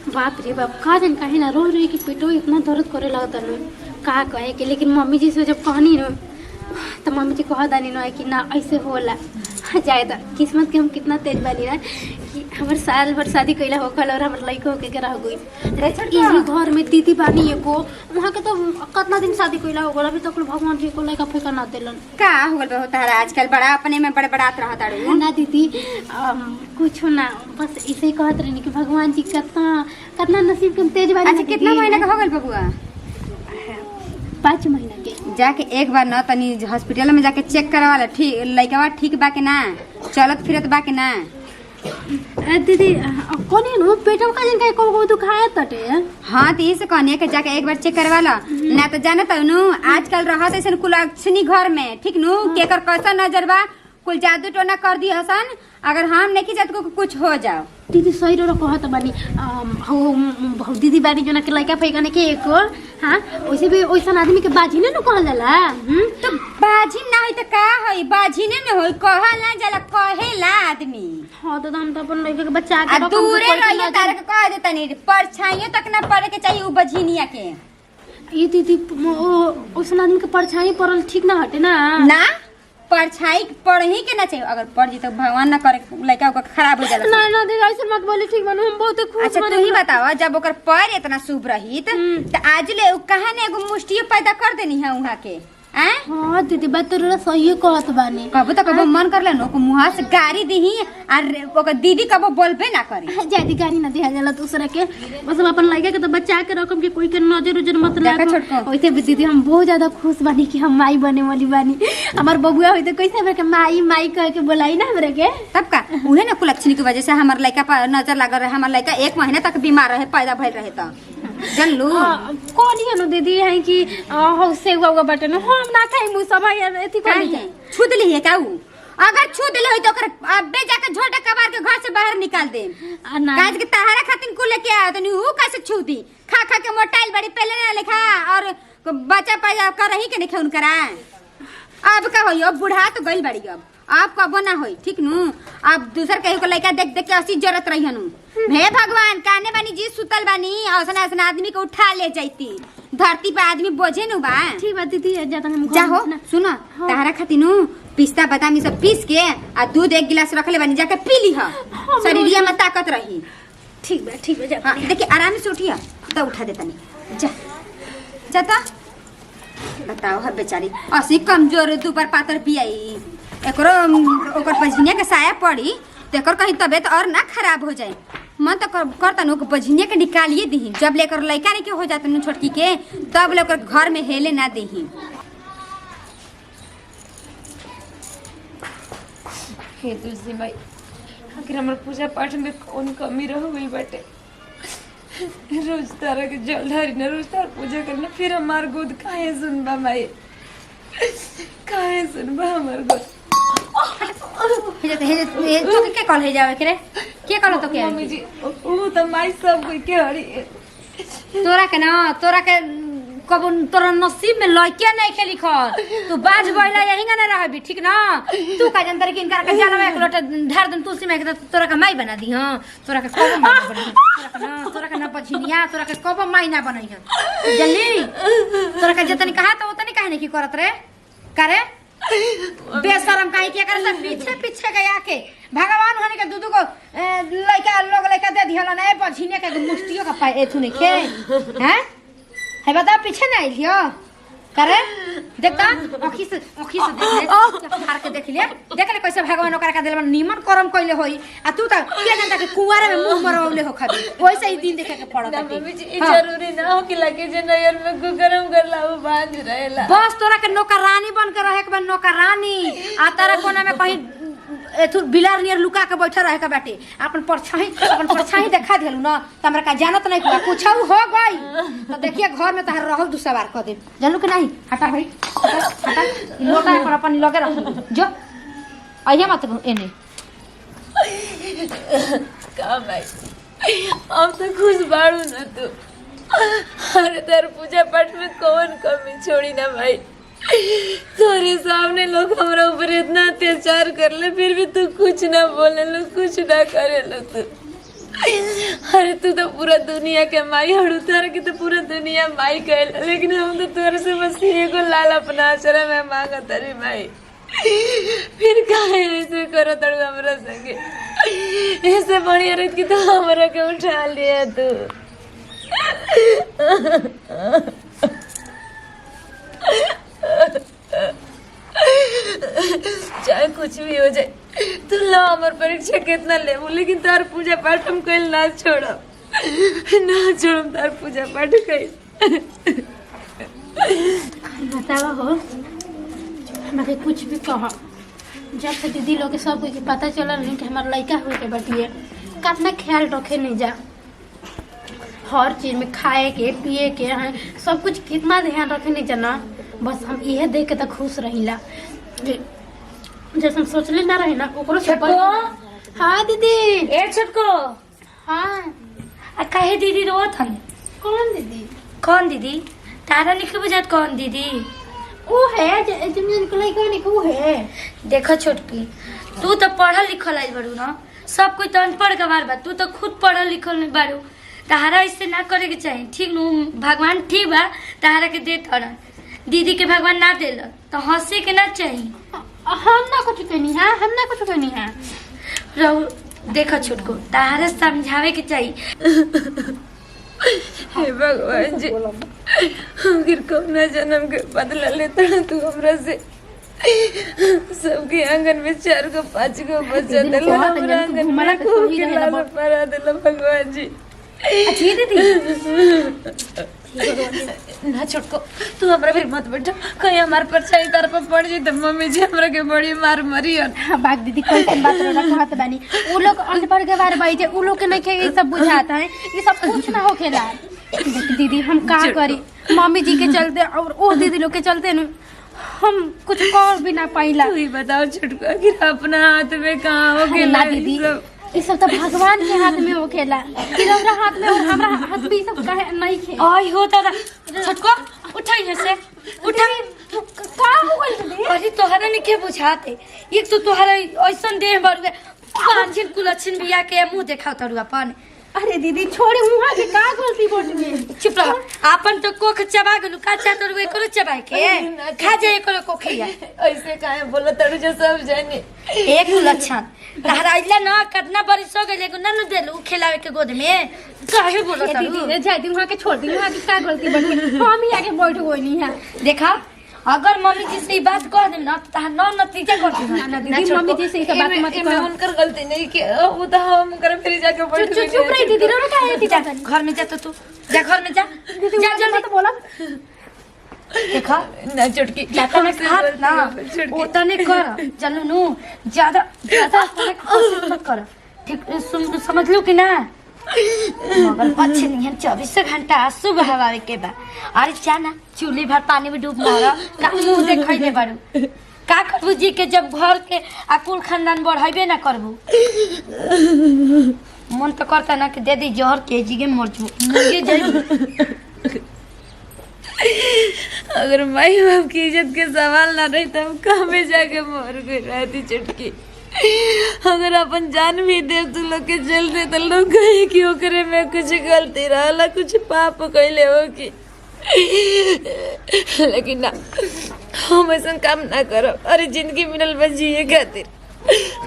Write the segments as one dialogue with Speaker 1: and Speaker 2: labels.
Speaker 1: बाप रे बाप का जन कहीं ना रो रही कि पेटो इतना दर्द करे लगता न का कहे के। लेकिन मम्मी जी से जब कहनी न तो मम्मी जी कह दानी न कि ना ऐसे होला जाए तो किस्मत के हम कितना तेज बानी ना कि हमारे साल भर शादी कैला होखल और हमारे लड़का होके के रह गई। इसी घर में दीदी बानी एगो वहाँ के तो कितना दिन शादी कैला हो गल अभी तक भगवान जी को लड़का फेंका ना देलन।
Speaker 2: का हो गल होता है आजकल बड़ा अपने में बड़बड़ात रहता रे
Speaker 1: ना दीदी कुछ ना बस ऐसे ही कहत रहनी कि भगवान जी कितना कितना नसीब के तेज बानी।
Speaker 2: अच्छा कितना महीना का हो गल बबुआ?
Speaker 1: 5 महीना के।
Speaker 2: जाके एक बार न तनी हॉस्पिटल में जाके चेक करवा ले ठीक लइकवा ठीक बा के ना चलत फिरत बा के ना।
Speaker 1: दीदी कौन है नो पेटवा का जन को दुखाया तटे।
Speaker 2: हाँ तो इसे कहनी के जाके एक बार चेक करवा लो ना तो जानत नु आजकल रहत ऐसे कुलक्षणी घर में ठीक नु केकर कैसा नजर बा कुल जादू टोना कर दी हसन अगर हम नहीं जात को कुछ हो जाओ।
Speaker 1: दीदी सही रो कहत बानी हो दीदी बानी जना के लड़का फैकाने के एक हां वैसे भी ओइसन आदमी के बाजी ने न कहल जाला।
Speaker 2: तो बाजी ना होई त का होई बाजी ने न होई कहल ना जाला कहेला आदमी।
Speaker 1: हां तो हम त अपन लड़का के बच्चा के
Speaker 2: दूरे रहिए तारे के कह देतनी परछाइयों तक ना पड़े के चाहिए उ बझिनिया के।
Speaker 1: ये दीदी ओइसन आदमी के परछाई पड़ल ठीक ना हटे ना।
Speaker 2: ना परछाई पढ़ ही के ना चाहिए अगर पढ़ जी तो भगवान ना करे लड़का ओकर खराब हो जाला।
Speaker 1: ना ना दीदी ऐसे मत बोली ठीक मानो हम बहुत खुश।
Speaker 2: अच्छा तू ही बतावा जब ओकर पैर इतना शुभ रहित त आज ले उ कहां ने एगो मुष्टियो पैदा कर देनी है उहा के हैं।
Speaker 1: हां दीदी बात तो सही कहत बानी।
Speaker 2: कबो त कबो मन करले नो को मुहा से गाड़ी दीही और ओकर दीदी कबो बोलबे ना करे।
Speaker 1: जादी गाड़ी ना दिया जाला दूसरा के बस हम अपन लड़का के तो बच्चा के रकम के कोई के नजर उजर मत लागो। ओइसे भी दीदी हम बहुत ज्यादा खुश बानी कि हम माई बने वाली बानी। हमार बबुआ होई त कैसे हमरे के माई माई कह के बोलाई ना हमरे के
Speaker 2: तब का उहे ना कुलक्षणी की वजह से हमर लड़का पर नजर लागल रहे। हमर लड़का 1 महीना तक बीमार रहे पैदा भइल रहे त जानलू
Speaker 1: कौन है नो दीदी है कि हो सेवा हुआ बटन हम ना खाई मु सब एथी कोनी
Speaker 2: छू देली है का उ अगर छू देले होई तो ओकर अबे जाके झोटा कबार के घर से बाहर निकाल दे। काज के तहारा खातिन को लेके आ तनी उ कैसे छू दी खा खा के मोटाइल बड़ी पहले ना लेखा और बच्चा पैदा कर रही के नहीं खेउन करा। अब का होई अब बुढ़ा तो गइल बड़ी अब कबो ना होई ठीक नु। अब दूसर कहीं को लइका देख देख के ऐसी जरूरत रही हनु हे भगवान काने बानी जी सुतल बानी औसन ऐसन आदमी को उठा ले जाती धरती पे आदमी बोझे नु बा।
Speaker 1: ठीक बात दीदी जाता हम
Speaker 2: जाहो सुनो तहारा खातिनु पिस्ता बादाम सब पीस के आ दूध 1 गिलास रख ले बानी जाके पी ली ह शरीरिया में ताकत रही।
Speaker 1: ठीक बा जा।
Speaker 2: हां देखिए आराम से उठिया तो उठा देता नहीं जा जाता बताओ है बेचारी ऐसी कमजोर दुबर पातर पियाई एकरो ओकर बझिनिया के साया पड़ी तो एकर कहीं तबीयत और ना खराब हो जाए। मन तो करता नु बझिनिया के निकालिए दी जब लेकर लड़का नहीं के हो जाता नु छोटकी के तब लेकर घर में हेले ना दी।
Speaker 3: हे तुलसी माई आखिर हमार पूजा पाठ में कौन कमी रह गई बाटे। रोज तारा के जल ढारी ना रोज तार पूजा करना फिर हमार गोद काहे सुनबा माई काहे सुनबा हमार गोद।
Speaker 2: हे तो के कॉल हे जावे के रे के कॉल तो के
Speaker 3: मम्मी जी ओ त माई सब कोई के हरी
Speaker 2: तोरा के कबो तोरा नसीब में लइके नहीं के लिखल तू बाज बोला यही ना रहबी ठीक ना। तू का जनतर के इनकर के जाला एक लोटा ढार दन तुलसी में के तोरा के माई बना दी। हां तोरा के कबो माई बना तोरा के ना पछिनिया तोरा के कबो माई ना बनई है जल्दी तोरा के जतनी कहा तो उतनी काहे नहीं की करत रे करे बेशरम काहे के कर सब पीछे पीछे गया के भगवान होने के दूधू को लइका लोग लइका दे दिहल ना पछिने के मुष्टियों का पाए एथु नहीं के हैं है बता पीछे ना आइलियो करे देखता आँखी से देख ले हार के देख ले कैसे भगवान ओकरा का दिल में नीमन करम कइले होई आ तू त के जनता के कुंवारे में मुंह मरौले हो खबी वैसे ही दिन देखे के पड़त है।
Speaker 3: मम्मी जी जरूरी ना हो कि लगे जे नयर में गरम कर लाओ बांध रहेला
Speaker 2: बस तोरा के नौकरानी बन के रहे के बा नौकरानी आ तारा कोना में कहीं एथु बिलार नियर लुका के बैठा रहे के बाटे अपन परछाई देखा देलु ना त हमरा का जानत नहीं कुछ हो गई तो देखिए घर में तहर रहल दू सवार कर दे जानलू के नहीं हटा भाई हटा लोटा पर अपन लगे रख जो आइए मत एने
Speaker 3: का भाई अब तो खुश बाड़ू ना तू अरे तेरे पूजा पाठ में कौन कमी छोड़ी ना भाई। तोरे सामने लोग हमारा ऊपर इतना अत्याचार कर ले फिर भी तू कुछ ना बोले लो कुछ ना करे लो तू अरे तू तो पूरा दुनिया के माई हड़ू तारा के तो पूरा दुनिया माई कहला, लेकिन हम तो तोरे से बस एगो लाल अपना आचरा में मांगा तारी माई। फिर काहे ऐसे करो तड़ू हमरा संगे? ऐसे बढ़िया रह कि तो हमरा के उठा लिया तू। चाहे कुछ भी हो जाए, तू लो हमार परीक्षा कितना लेबू, लेकिन तार पूजा पाठ हम कल ना छोड़ब, ना छोड़ब तार पूजा पाठ कल।
Speaker 1: बतावा हो, हमारे कुछ भी कहो, जब से दीदी लोग के सब कुछ पता चलल नहीं कि हमारा लड़का हुए के बटिए कितना ख्याल रखे नहीं जा, हर चीज में खाए के पिए के हैं सब कुछ कितना ध्यान रखे नहीं जाना। बस हम इहे देख के तो खुश रहिला, जैसे हम सोचले ना रहे ना ओकरो से। हाँ दीदी।
Speaker 2: ए छोटको।
Speaker 1: हाँ
Speaker 2: काहे दीदी रोत हन?
Speaker 1: कौन दीदी?
Speaker 2: कौन दीदी? तारा लिखे बुझात कौन दीदी?
Speaker 1: वो है जिनको लड़का नहीं वो है।
Speaker 2: देखो छोटकी, तू तो पढ़ल लिखल आई बारू ना, सब कोई तो अनपढ़ गवार बा, तू तो खुद पढ़ल लिखल नहीं बारू। तहारा इससे ना करे के चाहिए, ठीक नु? भगवान ठीक बा तहारा के दे तोरा, दीदी के भगवान ना देल तो हंसे के ना चाहिए।
Speaker 1: हम ना कुछ कहनी है, हम ना कुछ कहनी है।
Speaker 2: रहू देखो छोटको, तहारा समझावे के चाहिए।
Speaker 3: हे भगवान जी, हम कौना जन्म के बदला लेता तू हमरा से। सबके आंगन में 4 गो 5 गो बच्चा दिला, हमरा आंगन में खूब के लाल परा दिला भगवान जी।
Speaker 2: अच्छी दीदी
Speaker 3: ना छोटको, तू हमरा फिर मत बैठो, कहीं हमारे परछाई तार पर पड़ जाए तो मम्मी जी हमरा के बड़ी मार मरी। और
Speaker 1: हाँ बात दीदी कैसे बात कहत बानी, वो लोग अनपढ़ के बारे बाई जे उ लोग के नहीं ये सब बुझाता है, ये सब कुछ ना होखेला। दीदी हम का करी, मम्मी जी के चलते और वो दीदी लोग के चलते न हम कुछ कर भी ना पाइला।
Speaker 3: तू ही बताओ छोटको, आखिर अपना हाथ में कहाँ हो
Speaker 1: अरे ना दीदी, ये सब तो भगवान के हाथ में होखेला, तिलौरा हाथ में और हमरा हाथ में ये सब काहे नहीं खे।
Speaker 2: आई हो दादा छोटको, उठा यहाँ से, उठा।
Speaker 1: का हो गइल दीदी?
Speaker 2: अरे तोहरा नहीं के बुझाते, एक तो तोहरा ऐसन देह बारुए, पांचन कुलछन बिया के मुंह देखा तरुआ पान।
Speaker 1: अरे दीदी छोड़े, वहां के का गलती बोल में?
Speaker 2: चुप रह, आपन तो कोख चबा गेलु, का चाह तरुआ एको चबाए के खा जाए एको कोखिया।
Speaker 3: ऐसे काहे बोला तड़ू जो सब जाने।
Speaker 2: एक लक्षण तहरा आइला ना, कितना बरिस हो गइले ना न देलु खिलावे के गोद में, काहे बोला तड़ू?
Speaker 1: दीदी जाई दी वहां के छोड़ दी, वहां की का गलती बन गई, हम ही आके बैठ गई नहीं है।
Speaker 2: देखा, अगर मम्मी जी से बात कह दे ना तो नौ नतीजा कर दे
Speaker 1: ना दीदी, मम्मी जी से बात मत
Speaker 3: मैं
Speaker 1: करो।
Speaker 3: उनकर गलती नहीं कि वो तो हम कर फिर जाके बैठ गए।
Speaker 1: चुप रही दीदी, रो का है
Speaker 2: जा घर में जा, तो तू जा घर में जा, जा जल्दी
Speaker 1: तो बोला।
Speaker 2: देखा
Speaker 3: ना चुटकी
Speaker 2: जाता ना खात ना उतने कर चलो नु, ज्यादा ज्यादा कोशिश मत कर, ठीक? समझ लो कि ना? मगर अच्छे नहीं है, 24 घंटा सुबह हवावे के बा। अरे जा ना, चूल्ही भर पानी में डूब मारा, का मुंह देखै ले बारू, का करबू जी के जब घर के अकुल खानदान बढ़ाइबे ना करबू। मन तो करता ना कि दे दी जहर के जी के मर जू, मुर्गे जाई।
Speaker 3: अगर माई बाप की इज्जत के सवाल ना रही तो हम कहाँ में जाके मर गई रहती चुटकी। अगर अपन जान भी दे तू लोग के चलते तो लोग कहे कि ओकरे में कुछ गलती रहला, कुछ पाप कैले हो कि, लेकिन ना, हम ऐसा काम ना करो। अरे जिंदगी मिलल बस जिए खातिर,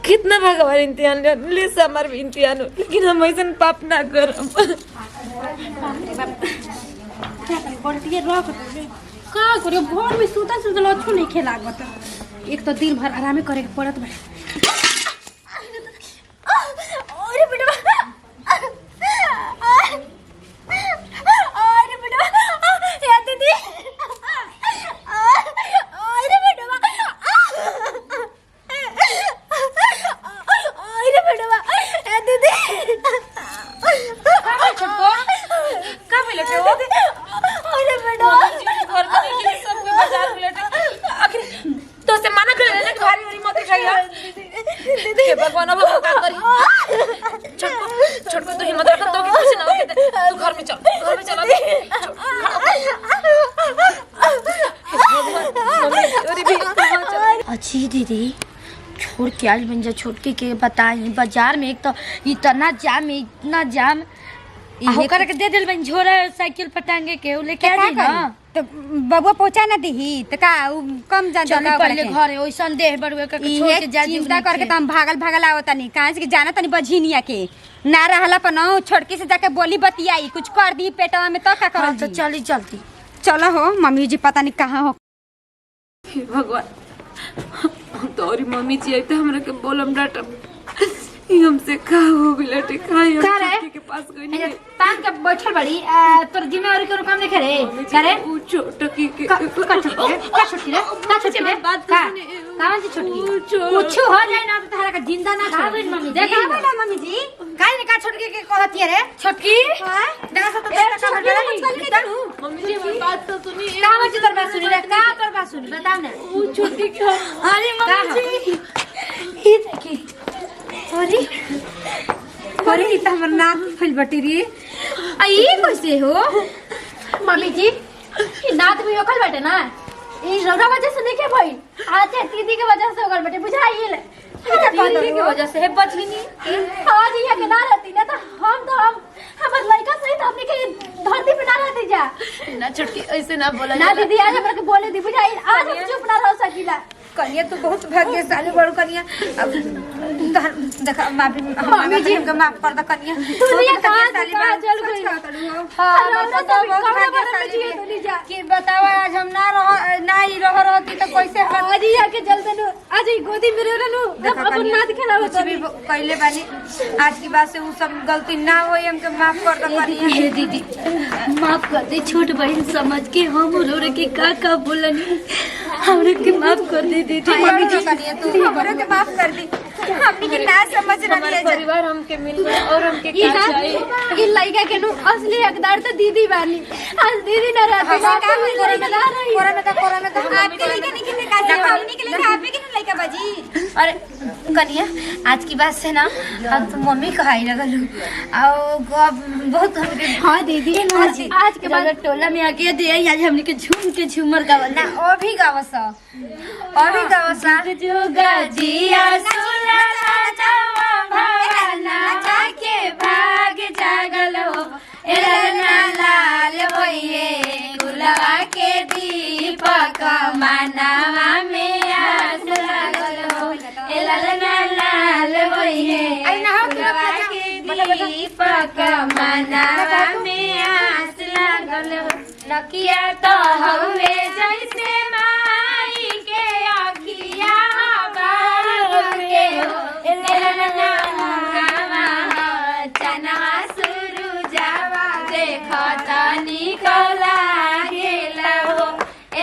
Speaker 3: कितना भगवान इम्तिहान ले से हमार भी इम्तिहान हो, लेकिन हम ऐसा पाप ना करो।
Speaker 1: का करियो, घर में सुता सुतल अच्छो नहीं खेला गत, एक तो दिन भर आरामे करे के पड़त बा। अरे बेटा, अरे बेटा, या दीदी, अरे बेटा, अरे बेटा, या दीदी,
Speaker 2: का मिले थे वो?
Speaker 1: अरे बेटा,
Speaker 3: घर में नहीं कि सब कोई बाजार में लटे, आखिर तो से मना कर ले कि भारी भारी मत खाइया। हे भगवान, अब हम का करी? छोटको तो हिम्मत रख, तो कुछ ना हो, तू घर में चल, घर में चल अभी। भगवान, मम्मी अरे भी चल।
Speaker 2: अच्छी दीदी छोड़ के आज बन जा छोटके के बताई बाजार में एक तो इतना जाम होकर के दे दिल बन झोरा साइकिल पटांगे के उ लेके आ जाई ना
Speaker 4: तो बबुआ पहुंचा ना दही तो का उ कम जान
Speaker 2: चल पहले घरे ओइसन देह बड़ुए के छोड़ के जा
Speaker 4: चिंता करके तो हम भागल आवत नहीं काहे से कि जाना तनी बझिनिया के ना रहला पर ना छोटकी से जाके बोली बतियाई कुछ कर दी पेटवा में तो का कर
Speaker 2: तो चली चलती
Speaker 4: चलो हो मम्मी जी पता नहीं कहाँ हो।
Speaker 3: हे भगवान तोरी मम्मी जी आई तो हमरा के बोलम डाटम ई हमसे का हो गइलटे काहे हम छोटकी के पास गई नहीं
Speaker 2: पान के बैठल बड़ी तोर जिम्मेवारी के काम नहीं करे करे
Speaker 3: उ छोटकी के
Speaker 2: का छोटकी रे
Speaker 3: बात
Speaker 2: का कावन जी छोटकी कुछ हो जाए ना तो तारा का जिंदा ना छोड़ मम्मी देखा बेटा मम्मी जी काहे का छोटकी के कहती है रे छोटकी देखा सब तो देखा
Speaker 3: मम्मी जी मेरी बात तो सुनी
Speaker 2: कावन जी तोर बात सुनी रे का तोर बात सुनी बताओ ना
Speaker 3: उ छोटकी के
Speaker 2: अरे मम्मी जी ई देखी अरे
Speaker 4: अरे त हमर नाक फैल बटी रे
Speaker 2: आई कैसे हो
Speaker 1: मम्मी जी ई दांत भी ओखल बैठे ना ई रौरा वजह से देखे भाई आज दीदी के वजह से ओखल बैठे बुझाइए ले
Speaker 2: दीदी की वजह से है बचली नहीं
Speaker 1: आज ये के ना रहती ना तो हम हमर लड़का सहित हमने के धरती पे ना रहती जा
Speaker 3: ना छोटकी ऐसे ना बोला
Speaker 1: ना दीदी आज हमरा के बोले दी बुझाई आज हम चुप ना रह सकीला
Speaker 4: कनिया तो बहुत भाग्यशाली बड़ कनिया अब देखा
Speaker 1: मम्मी जी
Speaker 4: हमके माफ कर द कनिया
Speaker 1: दुनिया कहां चल गई
Speaker 2: हां
Speaker 1: रौरा तो कौन बदल जी दुनिया जा
Speaker 2: कि बताओ आज हम ना ही रहती तो कैसे
Speaker 1: आज ही आके जल देनु आज ही गोदी में रहनु अपन नाथ खेलावत
Speaker 4: कुछ भी कहले बानी आज की बात से वो सब गलती ना होई हमके माफ कर द कनिया
Speaker 2: हे दीदी माफ कर दे छोट बहन समझ के हम रोरे के का बोलनी हमरे के माफ कर दे दीदी
Speaker 4: मम्मी जी कनिया तू हमरे के माफ कर दी हमनी के ना समझ रही है
Speaker 3: परिवार हमके मिल गया और हमके
Speaker 1: ई
Speaker 3: का चाहिए
Speaker 1: ई लड़का के नु असली हकदार तो दीदी बानी आज दीदी ना रहती
Speaker 4: का
Speaker 1: कोरा में
Speaker 4: आपके लिए नहीं कितने का हमनी के लिए आपे के लइका बाजी
Speaker 2: अरे कनिया आज की बात से ना अब तो मम्मी कहाई लगल और बहुत हमके
Speaker 1: हां दीदी आज के बाद
Speaker 2: टोला में आके दे आज हमने के झूम के झूमर गावल ना और भी गावसा जो गजिया सुला जावा भावना जाके भाग जागल हो एलना लाल होइए गुलाबा के दीपक मनावा में आस लागल हो एलना लाल होइए गुलाबा के दीपक मनावा में आस लागल हो नकिया तो हवे जैसे माई के अखिया बार के हो एलना चनवा सुरु जावा देखो तनी कला गेला हो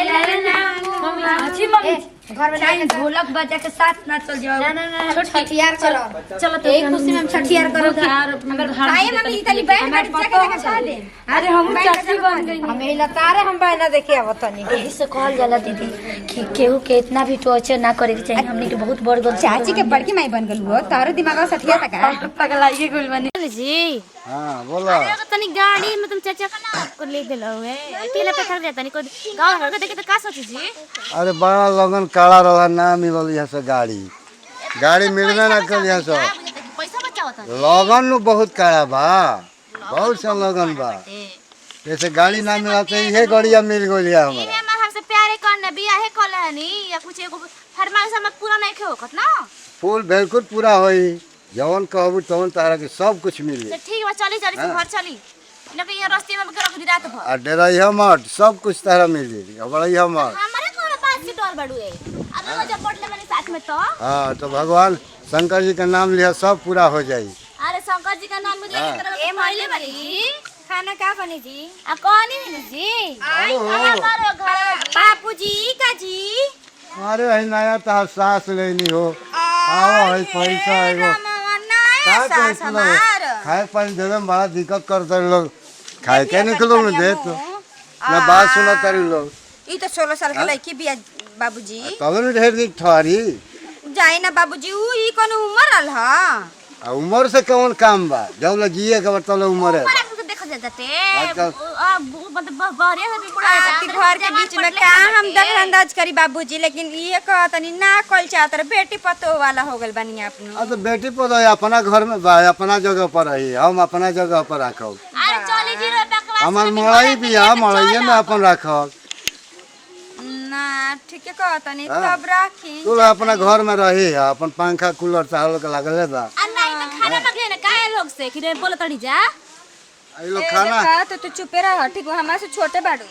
Speaker 2: एलना मम्मी घर में जाके ढोलक बजा के साथ ना चल जाओ ना छठियार करो चलो तो एक खुशी में हम छठियार करो यार हमर घर
Speaker 4: आए मम्मी तनी बैठ बैठ जाके देखा दे
Speaker 2: अरे हम चाची बन गई
Speaker 4: हम हिला तारे हम बहना देखे अब तनी
Speaker 2: यही से कहल जाला दीदी कि केहू के इतना भी टॉर्चर ना करे के चाहिए हमनी के बहुत बड़ गलती
Speaker 4: चाची के बड़की माई बन गल हो तारो दिमाग सठिया तका
Speaker 2: पगलाइए गुल बनी जी
Speaker 5: हाँ बोला
Speaker 1: तनी गाड़ी में तुम चाचा का ना को ले देलो है अकेले पे थक जाता नहीं को गांव घर के देखे तो का सोची जी
Speaker 5: अरे बड़ा लगन काला रहा ना मिलल यहाँ से गाड़ी मिलबे ना कर यहाँ से
Speaker 1: पैसा बचावत
Speaker 5: लगन नु बहुत काला बा बहुत सा लगन बा जैसे गाड़ी ना मिला तो ये गाड़िया मिल गई हमारा
Speaker 1: हमार हमसे प्यारे करने बियाहे कले हनी या कुछ एगो फरमाइश हम पूरा नहीं खे होकत ना
Speaker 5: फूल बिल्कुल पूरा होई जवन कहबू तवन तारा के सब कुछ मिली
Speaker 1: तो ठीक बा चली चली से घर चली लेकिन ये रास्ते में रख दी रात भर
Speaker 5: आ डेराइया मत सब कुछ तारा मिल जाई बड़ैया मत
Speaker 1: हमारे कोन पास की डर बड़ुए अब जब पढ़ले बनी साथ में तो
Speaker 5: हाँ तो भगवान शंकर जी का नाम लिया सब पूरा हो जाई
Speaker 1: अरे शंकर जी का नाम मुझे ए माइले बड़ी
Speaker 4: खाना का बनी जी
Speaker 1: आ कौन है जी हमारे घर
Speaker 4: बापूजी का जी
Speaker 5: अरे है नया तार सास लेनी हो आओ है पैसा एगो खाए पानी देवे में बड़ा दिक्कत करते लोग खाए के निकलो में दे तो ना बात सुना तारी लोग
Speaker 4: ई तो 16 साल के लड़की बिया बाबूजी
Speaker 5: तब न ढेर निक ठहरी
Speaker 4: जाई ना बाबूजी ऊ ई कोनो उम्र आल ह
Speaker 5: आ उम्र से कौन काम बा जब ल जिए के तब उम्र है
Speaker 1: देखा
Speaker 6: दते
Speaker 5: आजकल-
Speaker 6: मतलब बहरे से भी बुढ़ा
Speaker 4: आपके घर के बीच में का हम दखल अंदाज करी बाबूजी, लेकिन ये कहतनी ना कल चाहत बेटी पतो वाला हो गल बनी अपनो।
Speaker 5: तो बेटी पौधा अपना घर में बा, अपना जगह पर रही, हम अपना जगह पर रखब।
Speaker 6: अरे चली जी रो बकवास
Speaker 5: हमार मड़ई भी है, मड़ई में अपन रखब।
Speaker 4: ना ठीक है कहतनी तब राखी।
Speaker 5: तू अपना घर में रही है, अपन पंखा कूलर चावल के लागल बा।
Speaker 6: नहीं तो खाना पकले ना काहे लोग से कि रे बोल तड़ी जा
Speaker 5: ई लोग खाना
Speaker 4: तो तू चुपे रह, ठीक है हमारे से छोटे बाड़ू।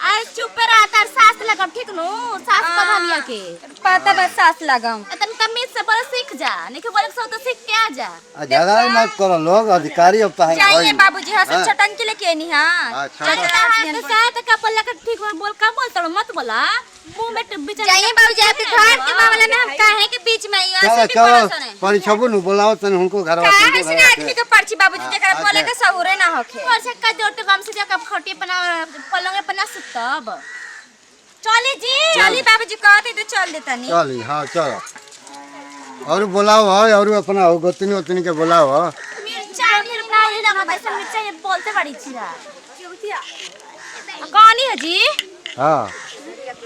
Speaker 6: अरे चुप रहा तार सास लगब ठीक नु सास कहानिया के
Speaker 4: पता बस सास लगाऊं।
Speaker 6: तन तमीज से बोल सीख जा नहीं के बोल सो तो सीख के आ जा
Speaker 5: ज्यादा मत करो, लोग अधिकारी अब तहां
Speaker 4: चाहिए बाबूजी हसन चटन के लेके नहीं हां।
Speaker 5: अच्छा
Speaker 6: तो साथ कपल लगा ठीक बोल का बोल तड़ मत बोला मुंह में बिचारा
Speaker 4: चाहिए बाबूजी आपके घर के मामले में हम काहे के बीच में आई
Speaker 5: चलो
Speaker 4: ऐसे भी
Speaker 5: चलो
Speaker 4: परेशान है।
Speaker 5: परिछबु नु बोलाओ तने उनको घर
Speaker 4: काहे
Speaker 5: वाले
Speaker 4: से आदमी के पर्ची बाबूजी जेकरा बोले के सहुरे ना होखे।
Speaker 6: और से का जोट गम से जाकर खटी बना पलंग बना सुतब चली जी
Speaker 4: चली बाबूजी कहते तो चल देता नहीं।
Speaker 5: चली हाँ चलो और बुलाओ है और अपना गोतनी ओतनी के बुलाओ है।
Speaker 6: मिर्चा फिर नहीं लगा वैसे मिर्चा ये बोलते बड़ी छिरा कहानी है जी
Speaker 5: हाँ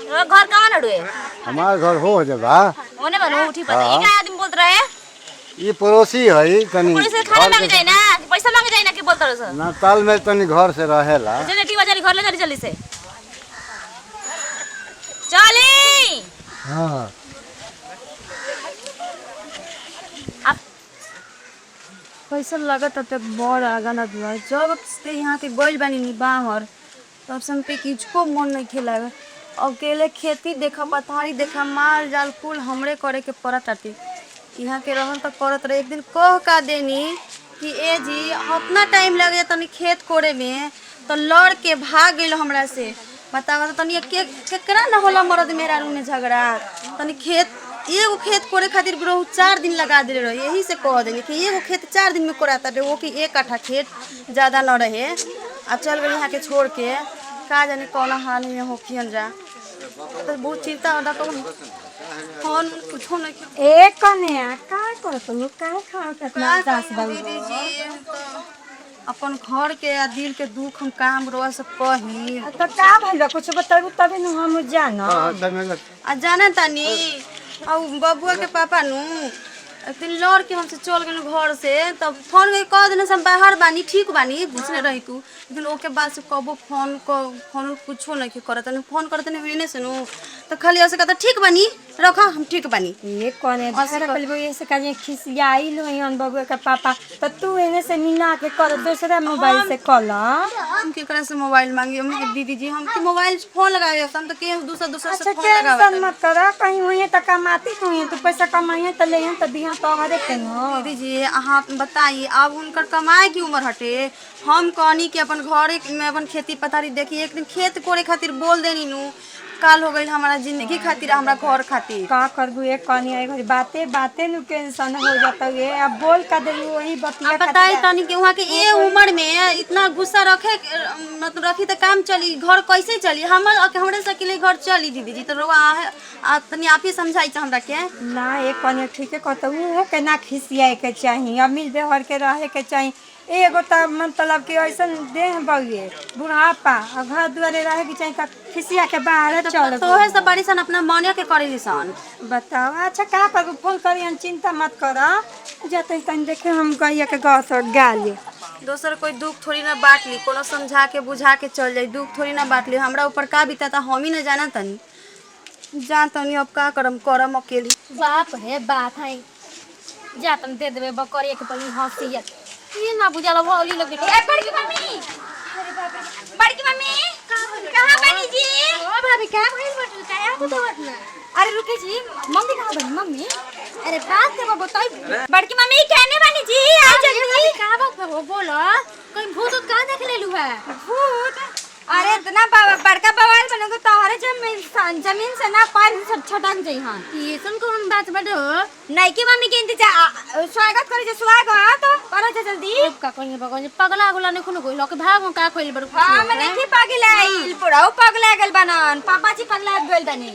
Speaker 6: घर कहाँ नड़ुए
Speaker 5: हमारे घर हो जबा
Speaker 6: होने बनो उठी पता ये क्या आदमी बोलते रहे
Speaker 5: ये पड़ोसी है तनी
Speaker 6: पुलिस से खाना मांगे जाए ना पैसा मांगे जाए ना कि बोलते रहे सर
Speaker 5: नाताल में तनी घर से रहेला।
Speaker 6: जने टीवा जारी घर ले जारी जल्दी से चली
Speaker 5: हाँ
Speaker 3: कैसा लगत है बड़ आगाना दुआ जब से यहाँ के गइल बानी नी बाहर तब से हमके किछको मन नहीं खेला अकेले खेती देखा पथारी देखा माल जाल कुल हमरे करे के पड़त आटे यहाँ के रहन तक करत रहे। एक दिन कह का देनी कि ए जी अपना टाइम लगे तनी खेत कोड़े में तो लड़ के भाग गइल हमरा से बतावा तो तनी केकरा न होला मर्द मेरा रूम में झगड़ा तनी खेत एगो खेत कोड़े खातिर ग्रोह 4 दिन लगा दे रहे। यही से कह देंगे कि एगो खेत 4 दिन में कोड़ाता रहे वो कि 1 कट्ठा खेत ज़्यादा न रहे। अब चल गए यहाँ के छोड़ के का जाने कौन हाल में हो किन जा तो बहुत चिंता होता तो फोन कुछ नहीं
Speaker 2: एक कन्या का करत नु का खा कितना दास बाबू
Speaker 3: दीदी जी हम तो अपन घर के आ दिल के दुख हम काम रोआ सब कही
Speaker 2: तो का भइल कुछ बताबू तबे न हम जाना
Speaker 3: आ जाना तानी आ बबुआ के पापा नु एक दिन लड़ के हमसे चल गए घर से तब फोन में कह देने से हम बाहर बानी ठीक बानी घुसने रही तू लेकिन ओके बाद से कबो फोन कुछो नहीं करत नहीं फोन करते नहीं हुई नहीं सुनू तो खाली ऐसे कहता ठीक बानी रखा हम ठीक बानी
Speaker 2: ये कोने भाषा कलबो ऐसे काजे खिसियाई लोयन बबुआ का पापा तो तू एने से मिला के कर दूसरा मोबाइल से कॉल
Speaker 3: हम केकरा से मोबाइल मांगी हम के दीदी जी हम के मोबाइल फोन लगाए हम तो के दूसरा से
Speaker 2: अच्छा
Speaker 3: फोन लगावे
Speaker 2: टेंशन मत कर कहीं हुई त कमाती हुई तू पैसा कमाई त ले त दिया तो हरे के न
Speaker 3: दीदी जी अहाँ बताइए अब उनकर कमाए की उम्र हटे हम कहनी कि अपन घरे में अपन खेती पथारी देखी एक दिन खेत कोड़े खातिर बोल देनी नु काल हो गई हमारा जिंदगी खातिर हमरा घर खातिर
Speaker 2: का करबू एक कनी आई घरी बाते बाते नु टेंशन हो जाता है अब बोल का देलू वही बतिया
Speaker 3: अब बताई तनी कि वहाँ के ये उम्र में इतना गुस्सा रखे मतलब रखी तो काम चली घर कैसे चली हमरे से के लिए घर चली दीदी जी तो रोआ तनी आप ही समझाई हमरा के
Speaker 2: ना एक कनी ठीक है कहतू हो के ना खिसियाए के चाहिए अब मिल बेहर के रहे के चाहिए एगो त मतलब कि ऐसन देह बगे बुढ़ापा और घर दुआरे रहे के चाहिए खिसिया के बाहर चल
Speaker 3: तो है सब बड़ी सन अपना मन के करेली सन
Speaker 2: बताओ अच्छा का कर फोन करी चिंता मत कर जते तन देखे हम गैया के गस गाली
Speaker 3: दोसर कोई दुख थोड़ी ना बांट ली कोनो समझा के बुझा के चल जाई दुख थोड़ी ना बांट ली हमरा ऊपर का बीता हम ही ना जाना तनी जान तनी अब का करम अकेली
Speaker 6: बाप रे बाप है जा तुम दे देबे बकरिया के पली हंसी ये ना बुझाला भौली लोग देखे ए बड़की मम्मी अरे बाप रे बड़की मम्मी कहां बनी जी ओ भाभी का भइल बटू का आप तो ना अरे रुके जी मम्मी कहां बनी मम्मी अरे बात के बताई बड़की मम्मी कहने बनी जी आ जल्दी का बात है वो बोलो कोई भूत का देख लेलू है भूत
Speaker 4: अरे इतना बड़का बवाल बनोगे तोहरे जमीन से ना पार छटक जाई हां
Speaker 6: ये सुन कौन बात बड़ो
Speaker 4: नहीं की मम्मी के इंतजार स्वागत करे जे स्वागत करो जे जल्दी
Speaker 6: का कोई भगवान पगला गुला ने कोनो कोई लोग भागो का कोई बड़
Speaker 4: हां मैं नहीं पगलाइल पुराओ पगला गेल बनन पापा जी पगला गेल दनी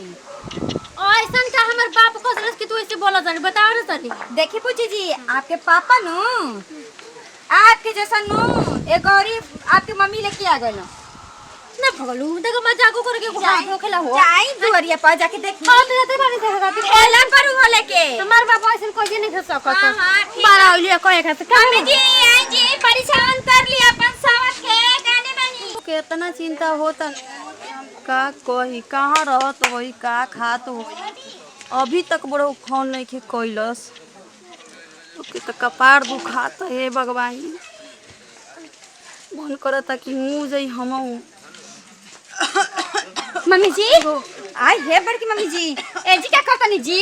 Speaker 6: ऐसन का हमर बाप को सरस की तू ऐसे बोला जानी बताओ रे तनी
Speaker 4: देखी पूछी जी आपके पापा नु आपके जैसा नु एक गौरी आपके मम्मी लेके आ गए
Speaker 6: ना भगलू देखो मजाको करके को बाप रोकेला हो
Speaker 4: जाई दुआरिया पर जाके देख
Speaker 6: हां तो जाते बानी से खाती
Speaker 4: खेला करू हो लेके
Speaker 6: हमार बाप ऐसे कोई नहीं खा सकत
Speaker 4: हां हां ठीक
Speaker 6: बारा ओलिया कहे खाते
Speaker 4: मम्मी जी आई जी परेशान कर लिया अपन सावत के गाने बनी
Speaker 7: कितना चिंता होता का कही कहाँ रहत होई का खात होई अभी तक बड़ो फोन नहीं के कैलस ओके तो कपार दुखाता है भगवान मन करता कि मुँह जई हम
Speaker 4: मम्मी जी आई हे बड़की मम्मी जी ए जी क्या करतनी जी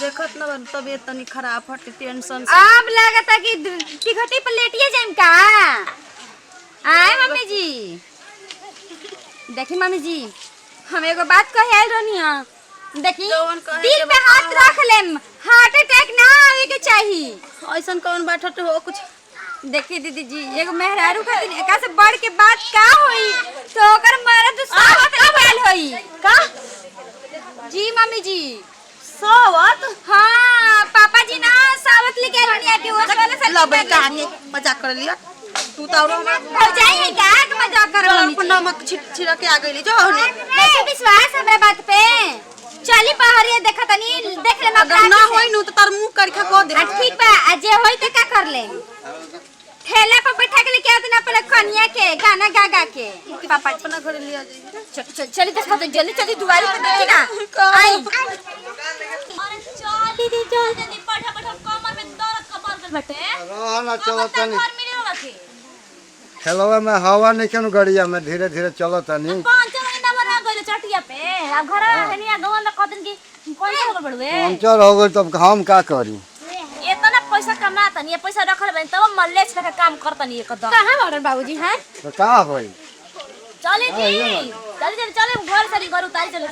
Speaker 7: देखत न तबियत तनी खराब हटे टेंशन से
Speaker 4: अब लगता कि टिकटी पर लेटिए जाइम का आए मम्मी जी देखी मम्मी जी हम एगो बात कहे आइल रहनी हां देखी
Speaker 7: जौन कहे
Speaker 4: दिल
Speaker 7: के
Speaker 4: पे हाथ रख लेम हार्ट अटैक ना आवे के चाहिए
Speaker 7: ऐसा कौन बात हटे हो कुछ
Speaker 4: देखी दीदी जी एगो मेहरारू खातिर एका से बढ़ के बात का होई तो ओकर मरद सावत निकाल होई का जी मम्मी जी
Speaker 7: सावत
Speaker 4: हाँ पापा जी ना सावत लेके रहनी आके वो जगह से
Speaker 7: लबे कहानी मजाक कर लिया तू तो
Speaker 4: हो जाई का मजाक कर मम्मी
Speaker 7: अपन नमक छिड़क के आ गई जो होने
Speaker 4: नहीं विश्वास है बात पे चली पहाड़िया देखा तनी देख ले
Speaker 7: अगर ना होई नु तो तार मुंह करके को दे
Speaker 4: ठीक बा आज जे होई त का कर ले ठेला पर बैठा के लेके आते ना पहले कन्या के गाना गा गा के पापा जी
Speaker 7: अपना घर लिया जाई
Speaker 4: चली देखा तो जल्दी चली दुआरी पे देखी ना आई
Speaker 6: अरे चल दीदी चल जल्दी पढ़ा पढ़ा कमर में दर्द कमर कर बटे
Speaker 5: रह ना चलो तनी
Speaker 6: घर में नहीं रखे
Speaker 5: खेलवा में हवा नहीं केनु गड़िया में धीरे धीरे चलो तनी
Speaker 6: कौन चल नंबर आ गइल चटिया पे अब घर है नहीं गांव में कतन की कौन से हो बड़वे
Speaker 5: पंचर हो गई तब हम का करी
Speaker 6: इतना पैसा कमाता नहीं पैसा रखल बन तब मल्ले से काम करता नहीं एकदम
Speaker 4: कहां बारन बाबूजी हैं
Speaker 5: तो का होई
Speaker 6: चले जी चले चले चले घर से घर उतार चले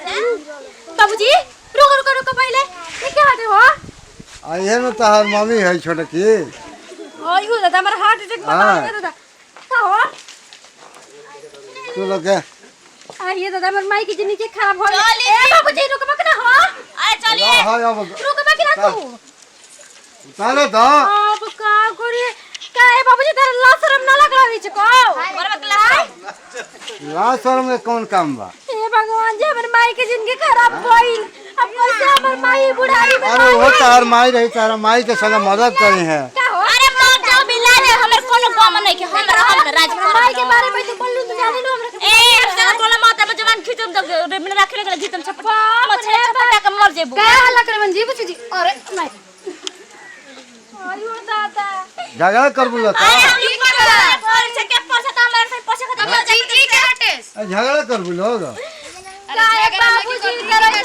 Speaker 4: बाबूजी रुको रुको रुको पहले ये क्या बात है हो
Speaker 5: आइए न तहार मम्मी है छोटे की
Speaker 4: ओय हो दादा हमारा हार्ट अटैक
Speaker 5: हाँ।
Speaker 4: बता दादा का हो
Speaker 5: तू लोग के
Speaker 4: आइए दादा हमार माई की जिंदगी खराब हो
Speaker 6: चली
Speaker 4: ए बाबूजी रुको मत ना हो
Speaker 6: अरे चलिए
Speaker 5: हां अब
Speaker 4: रुको मत ना तू
Speaker 5: उतारो तो
Speaker 4: अब का करी का है बाबूजी तेरा लाशरम ना लग रही छको
Speaker 6: घर में क्लास
Speaker 5: लाशर में कौन काम बा
Speaker 4: हे भगवान जी हमर माई की जिंदगी खराब भइल अब कैसे हमर माई बुढ़ारी में
Speaker 5: अरे वो तार माई रही तारा माई के संग मदद करी है
Speaker 4: का हो
Speaker 6: अरे मां जाओ बिला रे हमर कोनो काम नहीं के हम राज
Speaker 4: माई के बारे में तो बोलू तो जाने लो हमरा
Speaker 6: ए हमरा टोला माता पे जवान खिचम रे मैंने रखले गले जीतम छपटा मछली छपटा के मर जेबू
Speaker 4: का हल्ला करे मन जी बुची जी अरे माई अरे दादा
Speaker 5: झगड़ा कर बुला का
Speaker 6: अरे की कर और से के पैसा तो हमारे से पैसा खत्म जी जी के हटे
Speaker 5: झगड़ा कर बुलो
Speaker 4: का बाबूजी करे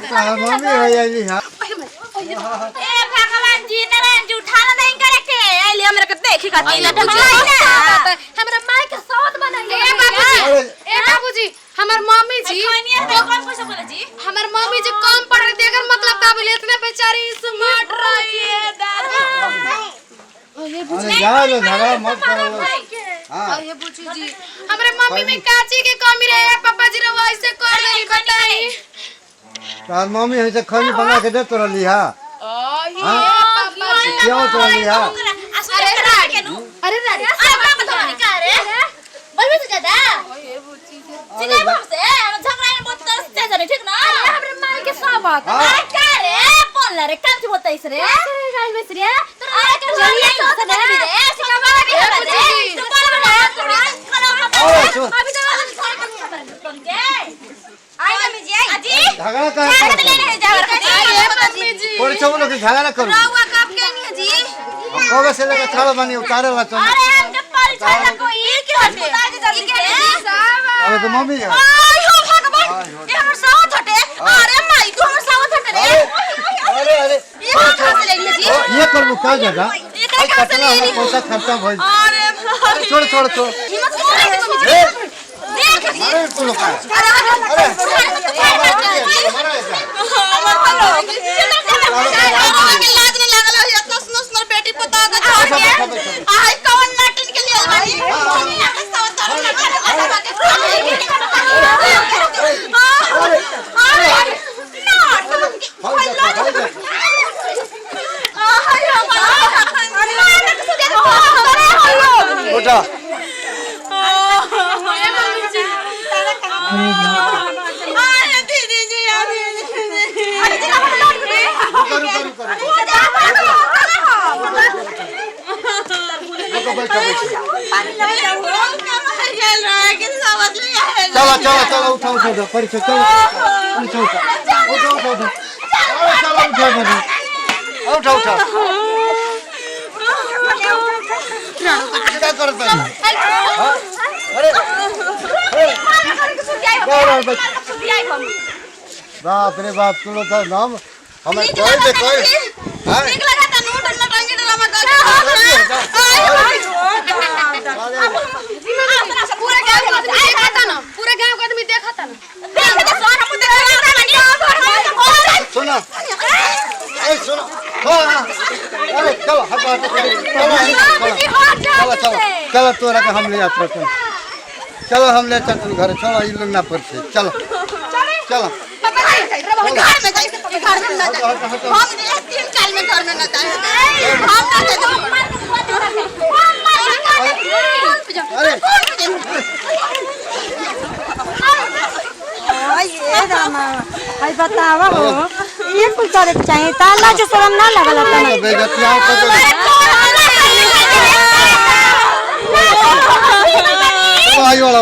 Speaker 5: तार मम्मी है आई हां
Speaker 6: ए भगवान जी नारायण जी उठाना नहीं करे के आइले हमरा के देखी का तीन
Speaker 4: हमरा माई के साथ बनाइए ए बाबूजी ए बाबूजी हमर मम्मी जी
Speaker 6: कोनी है कौन पैसा बोले जी
Speaker 4: हमर मम्मी जी कम पढ़ रही थी अगर मतलब का बोले इतने बेचारी स्मार्ट रही है
Speaker 5: अरे जा लो झगड़ा मत करो हां
Speaker 4: ये पूछी जी हमरे मम्मी में काची के कमी रहे पापा जी रवा ऐसे कर रही बताई
Speaker 5: तार मम्मी है से खनी बना के दे तोरा लिहा क्यों तोरा लिहा
Speaker 6: अरे राड़ी
Speaker 4: अरे रानी
Speaker 6: अरे बाप तो नहीं का रे बोल भी ज्यादा जिले बाप से झगड़ा में बहुत तरस से जाने ठीक ना
Speaker 4: अरे हमरे माई के सब बात
Speaker 6: अरे का रे बोल रे काम से बताइस रे
Speaker 4: अरे गाय में रे
Speaker 6: तो अरे के जल्दी से दे भी रे सिका वाला भी है रे तू बोल बना थोड़ा
Speaker 5: अरे सुन
Speaker 6: अभी तो कौन के आई मम्मी जी आई जी
Speaker 5: झगड़ा कर
Speaker 6: ले जा मम्मी जी
Speaker 5: कोई सब लोग झगड़ा करो
Speaker 6: रहुआ कब के नहीं जी
Speaker 5: कब से लेके थाला बनी उतारे ला तुम
Speaker 6: अरे हमके परिचय ना कोई के हटे जल्दी के
Speaker 5: अरे तो मम्मी है
Speaker 6: आयो भगवान ये हमर साथ हटे अरे माई तू हमर साथ हटे रे
Speaker 5: अरे अरे
Speaker 6: ये कहां से ले लिए जी
Speaker 5: ये कर वो का जगह
Speaker 6: ये कहां से ले लिए
Speaker 5: पैसा खर्चा भइल
Speaker 6: अरे भाई
Speaker 5: छोड़ छोड़ छोड़
Speaker 6: हिम्मत कर मम्मी जी देख
Speaker 5: अरे तू लोग
Speaker 6: अरे
Speaker 5: चलो चलो चलो उठो उठो परिचय चलो उठो उठो उठो उठो उठो चलो उठो उठो क्या करते हैं अरे बाप रे बाप तुम लोग नाम हमें कोई दे कोई
Speaker 1: पूरा गांव का आदमी देखा था ना
Speaker 5: सुनो सुनो अरे चलो चलो चलो चलो तोरा के हम ले जाते चलो हम ले चल घर चलो इ लोग ना पड़ते चलो चलो
Speaker 7: अरे बतावा हो ये कुल करे के चाहिए ताला जो शर्म ना लगल तना
Speaker 5: बेगतिया को तो आई वाला